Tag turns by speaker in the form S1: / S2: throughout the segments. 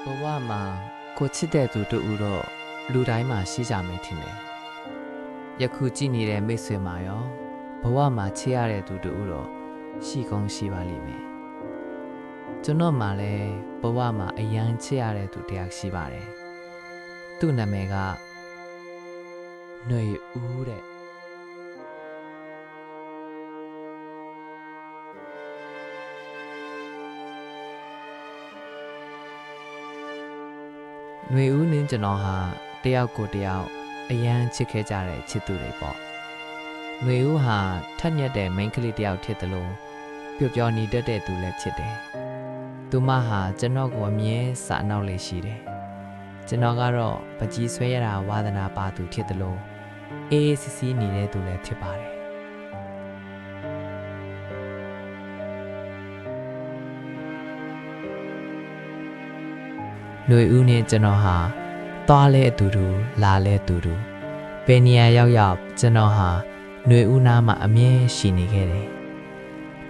S1: ဘဝမှာကိုချစ်တဲ့သူတူတော့လူတိုင်းမှာရှိကြမယ်ထင်တယ်။ယခုကြည့်နေတဲ့မိတ်ဆွေမှာရောဘဝမှာချစ်ရတဲ့သူတူတော့ရှိကောင်းရှိပါလိမ့်မယ်။ကျွန်တော်မှလည်းဘဝမှာအရန်ချစ်ရတဲ့သူတစ်ယောက်ရှိပါတယ်။သူ့နာမည်ကຫນွေဦးတဲ့ຫນွေဦးနင်းကျွန်တော်ဟာတယောက်ကိုတယောက်အရန်ချစ်ခဲ့ကြတဲ့ချစ်သူတွေပေါ့ຫນွေဦးဟာထက်မြက်တဲ့မိန်းကလေးတယောက်ဖြစ်တယ်လို့ပျော်ပျော်နေတတ်တဲ့သူလည်းဖြစ်တယ်သူမဟာကျွန်တော်ကိုအမြဲစာနောက်လေးရှိတယ်ကျွန်တော်ကတော့ပကြီးဆွဲရတာဝါသနာပါသူဖြစ်တယ်လို့အေးစစ်စစ်နေတဲ့သူလည်းဖြစ်ပါတယ်ຫນွေဦးနဲ့ကျွန်တော်ဟာသွားလဲအတူတူလာလဲအတူတူဘယ်နေရာရောက်ကျွန်တော်ဟာຫນွေဦးနားမှာအမြဲရှိနေခဲ့တယ်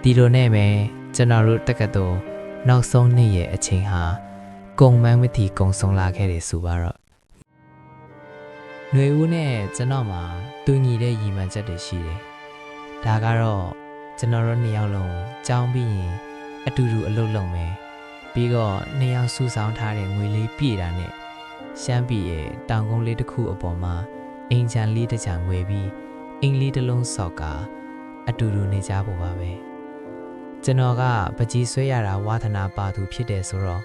S1: ဒီလိုနဲ့ပဲကျွန်တော်တို့တက္ကသိုလ်နောက်ဆုံးနှစ်ရဲ့အချိန်ဟာကုံမန်းမတီကုံဆုံးလာခဲ့တယ်ဆိုပါတော့ຫນွေဦးနဲ့ကျွန်တော်မှာတူညီတဲ့ရည်မှန်းချက်တွေရှိတယ်ဒါကတော့ကျွန်တော်တို့နှစ်ယောက်လုံးကြောင်းပြီးရင်အတူတူအလုပ်လုပ်မယ်ပြီးတော့နှစ်ယောက်စုဆောင်းထားတဲ့ငွေလေးပြည့်တာနဲ့ရှမ်းပြည်ရဲ့တောင်ကုန်းလေးတစ်ခုအပေါ်မှာအင်ဂျန်လေးတစ်ချံငွေပြီးအင်္ဂလိပ်တစ်လုံးဆော့ကအတူတူနေကြဖို့ပါပဲကျွန်တော်ကပကြီးဆွဲရတာဝါသနာပါသူဖြစ်တယ်ဆိုတော့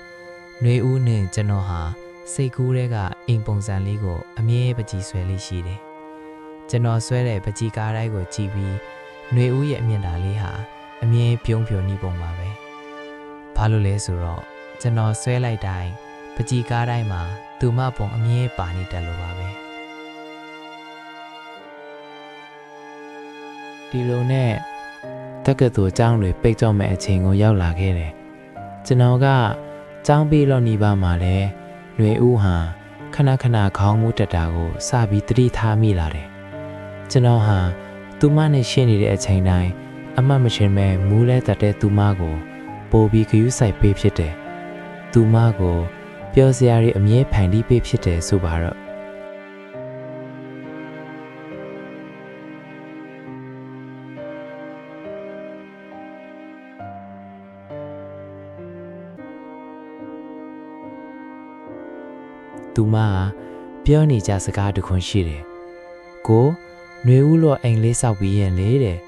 S1: ຫນွေဦးနဲ့ကျွန်တော်ဟာစိတ်ကူးတဲ့ကအိမ်ပုံစံလေးကိုအမြဲပကြီးဆွဲလေးရှိတယ်ကျွန်တော်ဆွဲတဲ့ပကြီးကားတိုင်းကိုကြည့်ပြီးຫນွေဦးရဲ့အမြင်ဓာတ်လေးဟာအမြဲပြုံးပြိုနေပုံပါပဲဘာလို့လဲဆိုတော့ကျွန်တော်ဆွဲလိုက်တိုင်းပကြီးကားတိုင်းမှာသူမပုံအမြဲပါနေတယ်လို့ပါပဲဒီလိုနဲ့တက္ကသိုလ်ကျောင်းတွေပိတ်တော့မဲ့အချိန်ကိုရောက်လာခဲ့တယ်ကျွန်တော်ကကျောင်းပြီးတော့နေပါမှာလဲຫນွေဦးဟာခဏခဏခေါင်းမူးတက်တာကိုစပြီးသတိထားမိလာတယ်ကျွန်တော်ဟာသူမနဲ့ရှင်းနေတဲ့အချိန်တိုင်းအမှတ်မချင်းမဲ့မူးလဲတက်တဲ့သူမကိုပို့ပြီးဂယုစိုက်ပေးဖြစ်တယ်သူမကိုပြောစရာတွေအမြဲဖန်တီးပေးဖြစ်တယ်ဆိုပါတော့သူမပြောနေကြစကားတခွန်းရှိတယ်ကိုຫນွေဦးလောအိမ်လေးဆောက်ပြီးရင်လေတဲ့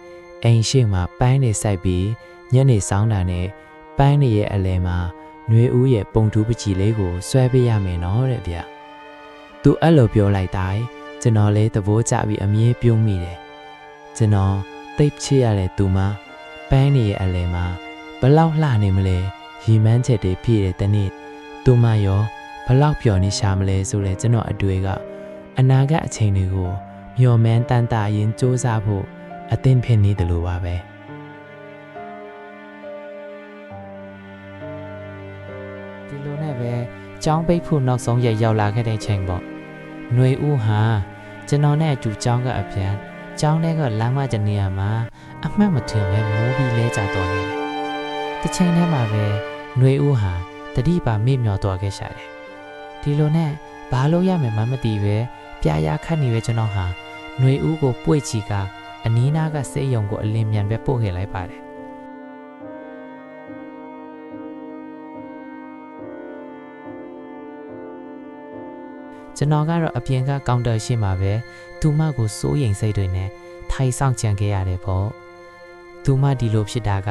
S1: အိမ်ရှိမှပန်းနေစိုက်ပြီးညနေဆောင်တာနဲ့ပန်းနေရဲ့အလဲမှာຫນွေဦးရဲ့ပုံတူးပကြီးလေးကိုဆွဲပေးရမယ်နော်တဲ့ဗျသူအဲ့လိုပြောလိုက်တိုင်းကျွန်တော်လေးသဘောကျပြီးအမြဲပြုံးမိတယ်ကျွန်တော်သိပ်ချစ်ရတဲ့သူမပန်းနေရဲ့အလဲမှာဘလောက်လှနေမလဲရီမန်းချက်တွေပြည့်တဲ့တနေ့သူမရောဘလောက်ပျော်နေရှာမလဲဆိုလဲကျွန်တော်အတွေ့ကအနာဂတ်အချိန်တွေကိုမျှော်မှန်းတန်တာရင်စူးစမ်းဖို့အသင့်ဖြစ်နေတယ်လို့ပါပဲဒီလိုနဲ့ပဲကျောင်းပိတ်ဖို့နောက်ဆုံးရက်ရောက်လာခဲ့တဲ့ချိန်ပေါ့ຫນွေဦးဟာကျွန်တော်နဲ့အတူကျောင်းကအပြန်ကျောင်းထဲကလမ်းမကျနေရမှာအမှတ်မထင်ပဲမိုးပြီးလဲကျတော့နေတယ်တစ်ချိန်ထဲမှာပဲຫນွေဦးဟာတတိပါမေ့မျောတော့ခဲ့ရှာတယ်ဒီလိုနဲ့ဘာလို့ရမယ်မှမသိပဲပြာရခတ်နေပဲကျွန်တော်ဟာຫນွေဦးကိုပွေ့ချီကအနီးနားကစေယုံကိုအလင်းမြန်ပဲပို့ခဲ့လိုက်ပါတယ်ကျွန်တော်ကတော့အပြင်ကကောင်တာရှိမှာပဲသူမကိုစိုးရိမ်စိတ်တွေနဲ့ထိုင်ဆောင်ကြံခဲ့ရတယ်ပေါ့သူမဒီလိုဖြစ်တာက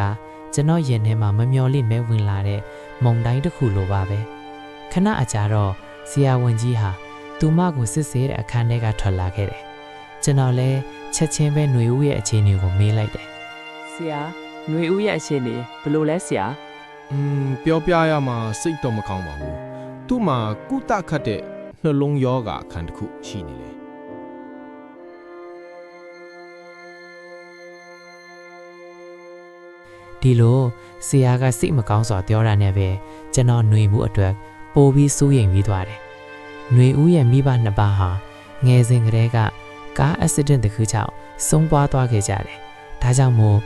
S1: ကျွန်တော်ရင်ထဲမှာမမျော်လင့်မဲဝင်လာတဲ့မုန်တိုင်းတစ်ခုလိုပါပဲခဏအကြာတော့ဆရာဝန်ကြီးဟာသူမကိုစစ်ဆေးတဲ့အခန်းထဲကထွက်လာခဲ့တယ်ကျွန်တော်လည်းချက်ချင်းပဲຫນွေဦးရဲ့အခြေအနေကိုမေးလိုက်တယ်ဆရာຫນွေဦးရဲ့အခြေအနေဘယ်လိုလဲဆရာ
S2: ပြောပြရမှာစိတ်တော့မကောင်းပါဘူးသူ့မှာကုသခတ်တဲ့နှလုံးယောဂအခန်းတစ်ခုရှိနေလေ
S1: ဒီလိုဆရာကစိတ်မကောင်းစွာပြောတာနဲ့ပဲကျွန်တော်ຫນွေဦးအတွက်ပိုပြီးစိုးရိမ်ပြီးသွားတယ်ຫນွေဦးရဲ့မိဘနှစ်ပါးဟာငယ်စဉ်ကတည်းကကားအက်ဆီဒင့်တစ်ခုကြောင့်ဆုံးပွားသွားခဲ့ကြတယ်ဒါကြောင့်မို့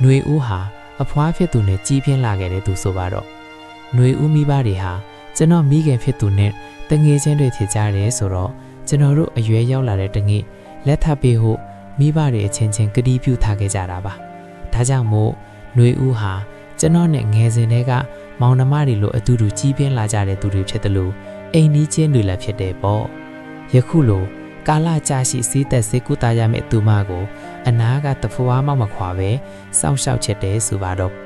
S1: ຫນွေဦးဟာအဖွားဖြစ်သူနဲ့ကြီးပြင်းလာခဲ့တဲ့သူဆိုပါတော့ຫນွေဦးမိဘတွေဟာ ကျွန်တော်မိခင်ဖြစ်သူနဲ့တငယ်ချင်းတွေဖြစ်ကြတယ်ဆိုတော့ကျွန်တော်တို့အရွယ်ရောက်လာတဲ့တငယ်လက်ထပ်ပေးဖို့မိဘတွေအချင်းချင်းကတိပြုထားခဲ့ကြတာပါဒါကြောင့်မို့ຫນွေဦးဟာကျွန်တော်နဲ့ငယ်စဉ်တည်းကမောင်နှမတွေလိုအတူတူကြီးပြင်းလာကြတဲ့သူတွေဖြစ်တယ်လို့အိမ်နီးချင်းတွေလည်းဖြစ်တယ်ပေါ့ယခုလိုကာလကြာရှိစည်းသက်စေကူတာရမယ့်သူမကိုအနာကတဖွားမှမခွာပဲစောင့်ရှောက်ချက်တယ်ဆိုပါတော့